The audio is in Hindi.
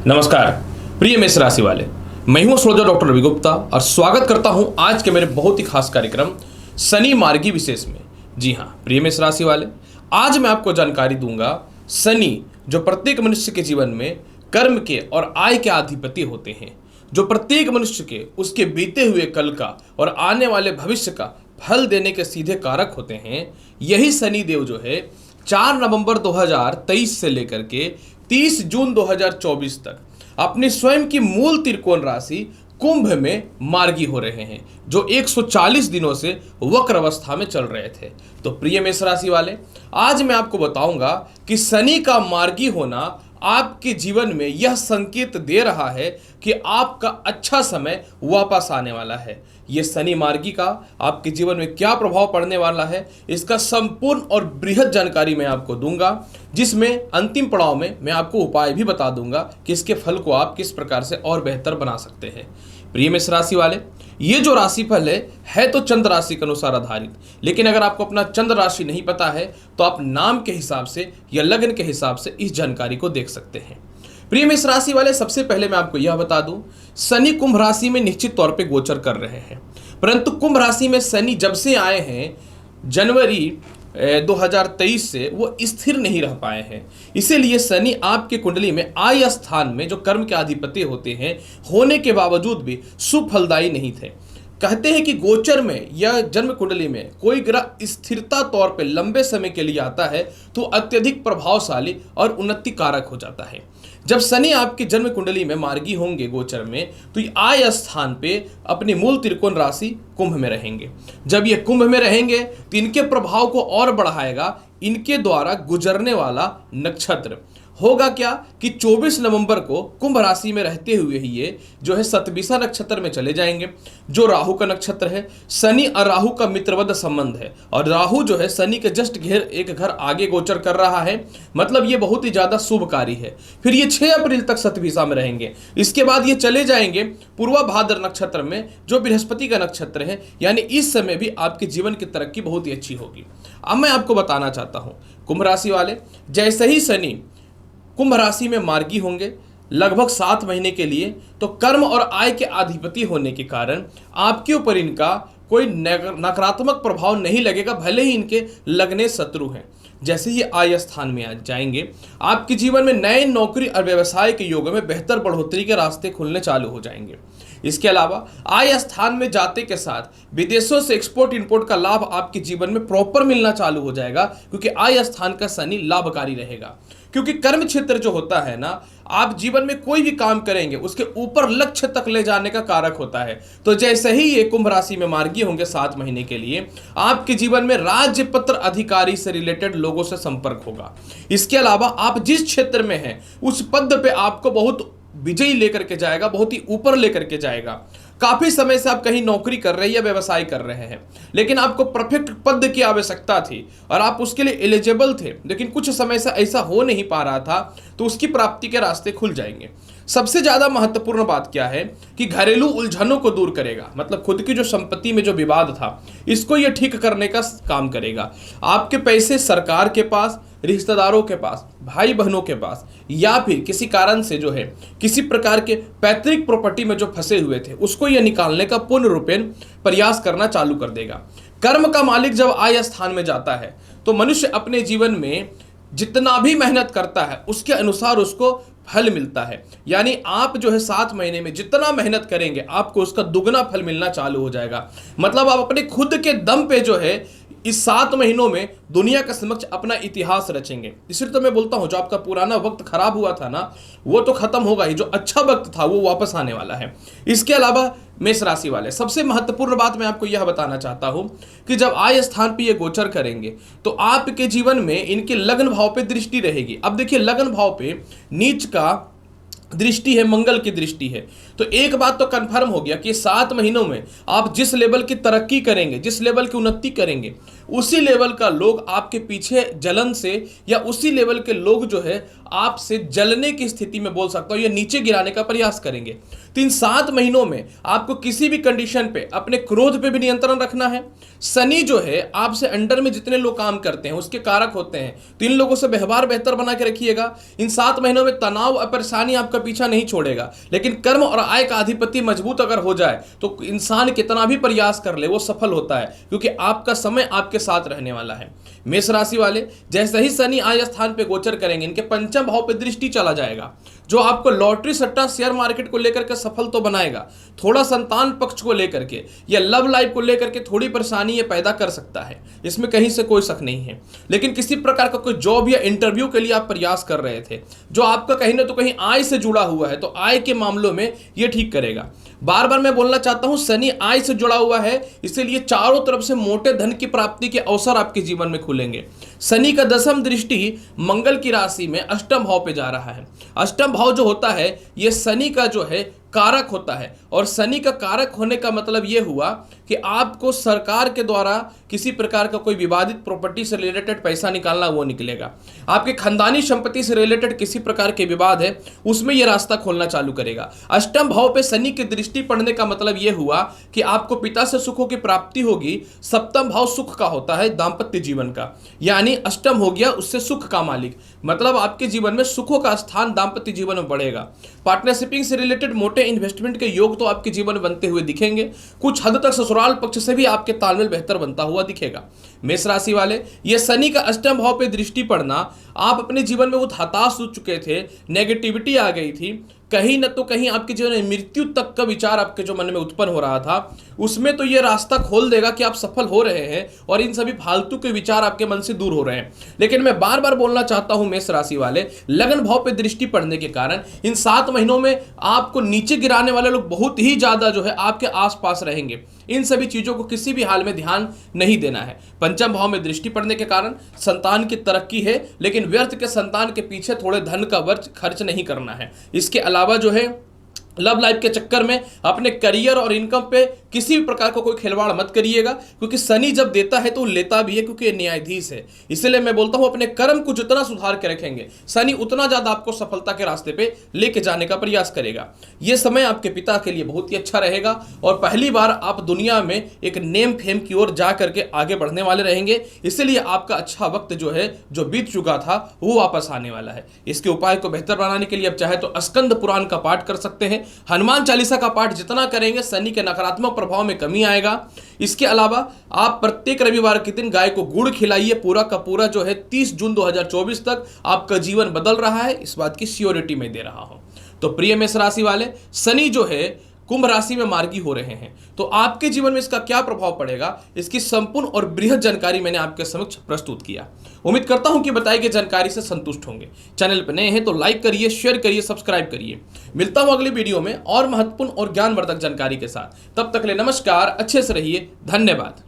नमस्कार प्रिय मेष राशि वाले, मैं हूं एस्ट्रोलॉजर डॉक्टर रवि गुप्ता और स्वागत करता हूं आज के मेरे बहुत ही खास कार्यक्रम शनि मार्गी विशेष में। जी हां प्रिय मेष राशि वाले, आज मैं आपको जानकारी दूंगा शनि जो प्रत्येक मनुष्य के जीवन में कर्म के और आय के अधिपति होते हैं, जो प्रत्येक मनुष्य के उसके बीते हुए कल का और आने वाले भविष्य का फल देने के सीधे कारक होते हैं। यही शनि देव जो है 4 नवंबर 2023 से लेकर के 30 जून 2024 तक अपनी स्वयं की मूल त्रिकोण राशि कुंभ में मार्गी हो रहे हैं, जो 140 दिनों से वक्र अवस्था में चल रहे थे। तो प्रिय मेष राशि वाले, आज मैं आपको बताऊंगा कि शनि का मार्गी होना आपके जीवन में यह संकेत दे रहा है कि आपका अच्छा समय वापस आने वाला है। यह शनि मार्गी का आपके जीवन में क्या प्रभाव पड़ने वाला है, इसका संपूर्ण और बृहद जानकारी मैं आपको दूंगा, जिसमें अंतिम पड़ाव में मैं आपको उपाय भी बता दूंगा कि इसके फल को आप किस प्रकार से और बेहतर बना सकते हैं। प्रिय मेष राशि वाले, ये जो राशिफल है तो चंद्र राशि के अनुसार आधारित, लेकिन अगर आपको अपना चंद्र राशि नहीं पता है तो आप नाम के हिसाब से या लग्न के हिसाब से इस जानकारी को देख सकते हैं। प्रिय मेष राशि वाले, सबसे पहले मैं आपको यह बता दूं, शनि कुंभ राशि में निश्चित तौर पे गोचर कर रहे हैं, परंतु कुंभ राशि में शनि जब से आए हैं जनवरी 2023 से वो स्थिर नहीं रह पाए हैं। इसीलिए शनि आपके कुंडली में आय स्थान में जो कर्म के अधिपति होते हैं होने के बावजूद भी सुफलदायी नहीं थे। कहते हैं कि गोचर में या जन्म कुंडली में कोई ग्रह स्थिरता तौर पे लंबे समय के लिए आता है तो अत्यधिक प्रभावशाली और उन्नति कारक हो जाता है। जब शनि आपकी जन्म कुंडली में मार्गी होंगे गोचर में, तो ये आय स्थान पे अपनी मूल त्रिकोण राशि कुंभ में रहेंगे। जब ये कुंभ में रहेंगे तो इनके प्रभाव को और बढ़ाएगा इनके द्वारा गुजरने वाला नक्षत्र। होगा क्या कि 24 नवंबर को कुंभ राशि में रहते हुए ही ये जो है सतभिषा नक्षत्र में चले जाएंगे, जो राहु का नक्षत्र है। शनि और राहु का मित्रवत संबंध है और राहु जो है शनि के जस्ट घेर एक घर आगे गोचर कर रहा है, मतलब ये बहुत ही ज्यादा शुभकारी है। फिर ये 6 अप्रैल तक सतभिषा में रहेंगे। इसके बाद ये चले जाएंगे पूर्वा भाद्र नक्षत्र में, जो बृहस्पति का नक्षत्र है, यानी इस समय भी आपके जीवन की तरक्की बहुत ही अच्छी होगी। अब मैं आपको बताना चाहता हूं कुंभ राशि वाले, जैसे ही शनि कुंभ राशि में मार्गी होंगे लगभग 7 महीने के लिए, तो कर्म और आय के अधिपति होने के कारण आपके ऊपर इनका कोई नकारात्मक प्रभाव नहीं लगेगा, भले ही इनके लगने शत्रु हैं। जैसे ही आय स्थान में आ जाएंगे, आपके जीवन में नए नौकरी और व्यवसाय के योग में बेहतर बढ़ोतरी के रास्ते खुलने चालू हो जाएंगे। इसके अलावा आय स्थान में जाते के साथ विदेशों से एक्सपोर्ट इंपोर्ट का लाभ आपके जीवन में प्रॉपर मिलना चालू हो जाएगा, क्योंकि आय स्थान का शनि लाभकारी रहेगा। क्योंकि कर्म क्षेत्र जो होता है ना, आप जीवन में कोई भी काम करेंगे उसके ऊपर लक्ष्य तक ले जाने का कारक होता है। तो जैसे ही ये कुंभ राशि में मार्गी होंगे 7 महीने के लिए, आपके जीवन में राज्य पत्र अधिकारी से रिलेटेड लोगों से संपर्क होगा। इसके अलावा आप जिस क्षेत्र में हैं उस पद पे आपको बहुत विजयी लेकर के जाएगा, बहुत ही ऊपर लेकर के जाएगा। काफी समय से आप कहीं नौकरी कर रहे हैं या व्यवसाय कर रहे हैं, लेकिन आपको परफेक्ट पद की आवश्यकता थी और आप उसके लिए एलिजिबल थे, लेकिन कुछ समय से ऐसा हो नहीं पा रहा था, तो उसकी प्राप्ति के रास्ते खुल जाएंगे। सबसे ज्यादा महत्वपूर्ण बात क्या है कि घरेलू उलझनों को दूर करेगा, मतलब खुद की जो संपत्ति में जो विवाद था इसको यह ठीक करने का काम करेगा। आपके पैसे सरकार के पास, रिश्तेदारों के पास, भाई बहनों के पास, या फिर किसी कारण से जो है किसी प्रकार के पैतृक प्रॉपर्टी में जो फंसे हुए थे उसको यह निकालने का पूर्ण रूपेण प्रयास करना चालू कर देगा। कर्म का मालिक जब आय स्थान में जाता है तो मनुष्य अपने जीवन में जितना भी मेहनत करता है उसके अनुसार उसको फल मिलता है। यानी आप जो है 7 महीने में जितना मेहनत करेंगे आपको उसका दुगना फल मिलना चालू हो जाएगा। मतलब आप अपने खुद के दम पे जो है इस 7 महीनों में दुनिया के समक्ष अपना इतिहास रचेंगे। इसलिए तो मैं बोलता हूं, जो आपका पुराना वक्त खराब हुआ था ना, वो तो खत्म होगा ही, जो अच्छा वक्त था वो वापस आने वाला है। इसके अलावा मेष राशि वाले, सबसे महत्वपूर्ण बात मैं आपको यह बताना चाहता हूं कि जब आय स्थान पे ये गोचर करेंगे तो आपके जीवन में इनके लग्न भाव पे दृष्टि रहेगी। अब देखिए, लग्न भाव पे नीच का दृष्टि है, मंगल की दृष्टि है, तो एक बात तो कंफर्म हो गया कि 7 महीनों में आप जिस लेवल की तरक्की करेंगे, जिस लेवल की उन्नति करेंगे, उसी लेवल का लोग आपके पीछे जलन से, या उसी लेवल के लोग जो है आपसे जलने की स्थिति में बोल सकता हूं या नीचे गिराने का प्रयास करेंगे। तो इन 7 महीनों में आपको किसी भी कंडीशन पे अपने क्रोध पे भी नियंत्रण रखना है। शनि जो है आपसे अंडर में जितने लोग काम करते हैं उसके कारक होते हैं, तो इन लोगों से व्यवहार बेहतर बना के रखिएगा। इन 7 महीनों में तनाव और परेशानी आपका पीछा नहीं छोड़ेगा, लेकिन कर्म और आय का अधिपति मजबूत अगर हो जाए तो इंसान कितना भी प्रयास कर ले वो सफल होता है, क्योंकि आपका समय आपके साथ रहने वाला है। मेष राशि वाले, जैसे ही शनि आय स्थान पे गोचर करेंगे, इनके पंचम भाव पे दृष्टि चला जाएगा, जो आपको लॉटरी सट्टा शेयर मार्केट को लेकर के सफल तो बनाएगा, थोड़ा संतान पक्ष को लेकर के या लव लाइफ को लेकर के थोड़ी परेशानी ये पैदा कर सकता है, इसमें कहीं से कोई शक नहीं है। लेकिन किसी प्रकार का कोई जॉब या इंटरव्यू के लिए आप प्रयास कर रहे थे जो आपका कहीं ना तो कहीं आय से जुड़ा हुआ है, तो आय के मामलों में ये ठीक करेगा। बार बार मैं बोलना चाहता हूं, शनि आय से जुड़ा हुआ है, इसीलिए चारों तरफ से मोटे धन की प्राप्ति के अवसर आपके जीवन में खुलेंगे। शनि का 10वीं दृष्टि मंगल की राशि में अष्टम भाव पे जा रहा है। अष्टम भाव जो होता है ये शनि का जो है कारक होता है, और शनि का कारक होने का मतलब यह हुआ कि आपको सरकार के द्वारा किसी प्रकार का कोई विवादित प्रॉपर्टी से रिलेटेड पैसा निकालना वो निकलेगा। आपके खानदानी संपत्ति से रिलेटेड किसी प्रकार के विवाद है उसमें यह रास्ता खोलना चालू करेगा। अष्टम भाव पे शनि की दृष्टि पड़ने का मतलब यह हुआ कि आपको पिता से सुखों की प्राप्ति होगी। सप्तम भाव सुख का होता है, दाम्पत्य जीवन का, यानी अष्टम हो गया उससे सुख का मालिक, मतलब आपके जीवन में सुखों का स्थान दाम्पत्य जीवन में बढ़ेगा। पार्टनरशिपिंग से रिलेटेड मोटे इन्वेस्टमेंट के योग तो आपके जीवन में बनते हुए दिखेंगे। कुछ हद तक ससुराल पक्ष से भी आपके तालमेल बेहतर बनता हुआ दिखेगा। मेष राशि वाले, ये शनि का अष्टम भाव पे दृष्टि पड़ना, आप अपने जीवन में बहुत हताश हो चुके थे, नेगेटिविटी आ गई थी, कहीं न तो कहीं आपके जीवन में मृत्यु तक का विचार आपके जो मन में उत्पन्न हो रहा था, उसमें तो ये रास्ता खोल देगा कि आप सफल हो रहे हैं और इन सभी फालतू के विचार आपके मन से दूर हो रहे हैं। लेकिन मैं बार बार बोलना चाहता हूं मेष राशि वाले, लगन भाव पे दृष्टि पड़ने के कारण इन 7 महीनों में आपको नीचे गिराने वाले लोग बहुत ही ज्यादा जो है आपके आसपास रहेंगे। इन सभी चीजों को किसी भी हाल में ध्यान नहीं देना है। पंचम भाव में दृष्टि पड़ने के कारण संतान की तरक्की है, लेकिन व्यर्थ के संतान के पीछे थोड़े धन का खर्च नहीं करना है। इसके अलावा जो है लव लाइफ के चक्कर में अपने करियर और इनकम पे किसी भी प्रकार का कोई खिलवाड़ मत करिएगा, क्योंकि शनि जब देता है तो लेता भी है, क्योंकि ये न्यायाधीश है। इसलिए मैं बोलता हूं अपने कर्म को जितना सुधार के रखेंगे, शनि उतना ज्यादा आपको सफलता के रास्ते पे लेके जाने का प्रयास करेगा। यह समय आपके पिता के लिए बहुत ही अच्छा रहेगा और पहली बार आप दुनिया में एक नेम फेम की ओर जा करके आगे बढ़ने वाले रहेंगे। इसलिए आपका अच्छा वक्त जो है, जो बीत चुका था, वो वापस आने वाला है। इसके उपाय को बेहतर बनाने के लिए आप चाहे तो स्कंद पुराण का पाठ कर सकते हैं। हनुमान चालीसा का पाठ जितना करेंगे शनि के नकारात्मक प्रभाव में कमी आएगा। इसके अलावा आप प्रत्येक रविवार के दिन गाय को गुड़ खिलाइए। पूरा का पूरा जो है 30 जून 2024 तक आपका जीवन बदल रहा है, इस बात की श्योरिटी मैं दे रहा हूं। तो प्रिय मेष राशि वाले, शनि जो है कुंभ राशि में मार्गी हो रहे हैं, तो आपके जीवन में इसका क्या प्रभाव पड़ेगा, इसकी संपूर्ण और बृहद जानकारी मैंने आपके समक्ष प्रस्तुत किया। उम्मीद करता हूं कि बताई गई जानकारी से संतुष्ट होंगे। चैनल पर नए हैं तो लाइक करिए, शेयर करिए, सब्सक्राइब करिए। मिलता हूं अगली वीडियो में और महत्वपूर्ण और ज्ञानवर्धक जानकारी के साथ। तब तक ले नमस्कार, अच्छे से रहिए, धन्यवाद।